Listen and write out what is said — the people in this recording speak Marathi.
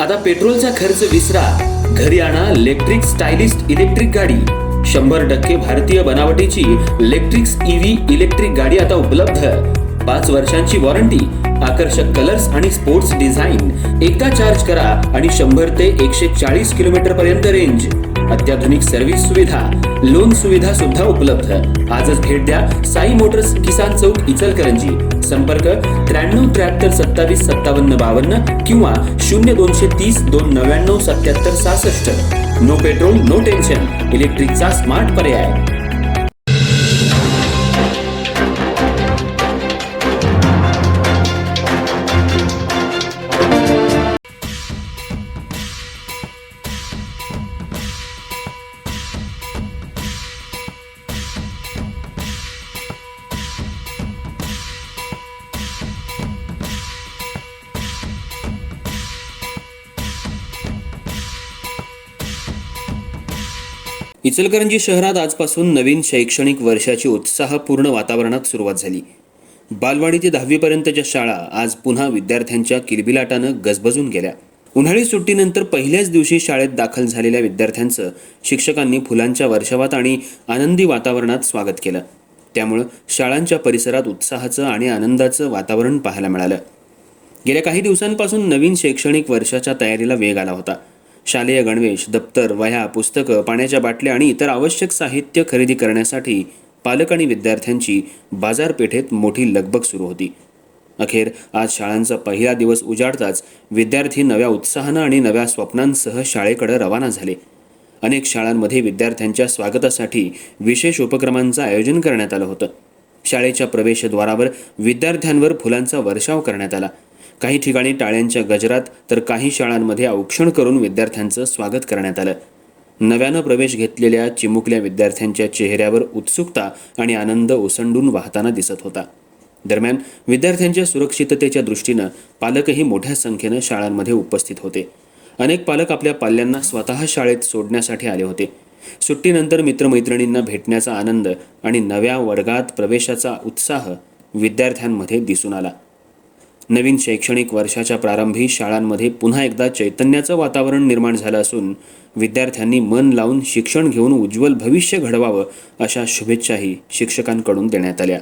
आता पेट्रोलचा खर्च विसरा, घरी आणा इलेक्ट्रिक स्टायलिस्ट इलेक्ट्रिक गाडी। 100% भारतीय बनावटीची इलेक्ट्रिक्स ईव्ही इलेक्ट्रिक गाडी आता उपलब्ध। 5 वर्षांची वॉरंटी, आकर्षक कलर्स आणि स्पोर्ट्स डिझाइन। एकदा चार्ज करा आणि 100 ते 140 किलोमीटर पर्यंत रेंज। अत्याधुनिक सर्व्हिस सुविधा, लोन सुविधा सुद्धा उपलब्ध। आजच भेट द्या साई मोटर्स, किसान चौक, इचलकरंजी। संपर्क 93 73 27 57 52 किंवा 0230 299 77 66। नो पेट्रोल नो टेन्शन, इलेक्ट्रिकचा स्मार्ट पर्याय। इचलकरंजी शहरात आजपासून नवीन शैक्षणिक वर्षाची उत्साहपूर्ण वातावरणात सुरुवात झाली। बालवाडी ते 10वी पर्यंतच्या शाळा आज पुन्हा विद्यार्थ्यांच्या किलबिलाटानं गजबजून गेल्या। उन्हाळी सुट्टीनंतर पहिल्याच दिवशी शाळेत दाखल झालेल्या विद्यार्थ्यांचं शिक्षकांनी फुलांच्या वर्षावात आणि आनंदी वातावरणात स्वागत केलं। त्यामुळे शाळांच्या परिसरात उत्साहाचं आणि आनंदाचं वातावरण पाहायला मिळालं। गेल्या काही दिवसांपासून नवीन शैक्षणिक वर्षाच्या तयारीला वेग आला होता। शालेय गणवेश, दप्तर, वह्या, पुस्तकं, पाण्याच्या बाटल्या आणि इतर आवश्यक साहित्य खरेदी करण्यासाठी पालक आणि विद्यार्थ्यांची बाजारपेठेत मोठी लगबग सुरू होती। अखेर आज शाळांचा पहिला दिवस उजाडताच विद्यार्थी नव्या उत्साहानं आणि नव्या स्वप्नांसह शाळेकडे रवाना झाले। अनेक शाळांमध्ये विद्यार्थ्यांच्या स्वागतासाठी विशेष उपक्रमांचं आयोजन करण्यात आलं होतं। शाळेच्या प्रवेशद्वारावर विद्यार्थ्यांवर फुलांचा वर्षाव करण्यात आला। काही ठिकाणी टाळ्यांच्या गजरात तर काही शाळांमध्ये औक्षण करून विद्यार्थ्यांचं स्वागत करण्यात आलं। नव्यानं प्रवेश घेतलेल्या चिमुकल्या विद्यार्थ्यांच्या चेहऱ्यावर उत्सुकता आणि आनंद ओसंडून वाहताना दिसत होता। दरम्यान विद्यार्थ्यांच्या सुरक्षिततेच्या दृष्टीनं पालकही मोठ्या संख्येनं शाळांमध्ये उपस्थित होते। अनेक पालक आपल्या पाल्यांना स्वतः शाळेत सोडण्यासाठी आले होते। सुट्टीनंतर मित्रमैत्रिणींना भेटण्याचा आनंद आणि नव्या वर्गात प्रवेशाचा उत्साह विद्यार्थ्यांमध्ये दिसून आला। नवीन शैक्षणिक वर्षाच्या प्रारंभी शाळांमध्ये पुन्हा एकदा चैतन्याचं वातावरण निर्माण झालं असून विद्यार्थ्यांनी मन लावून शिक्षण घेऊन उज्ज्वल भविष्य घडवावं अशा शुभेच्छाही शिक्षकांकडून देण्यात आल्या।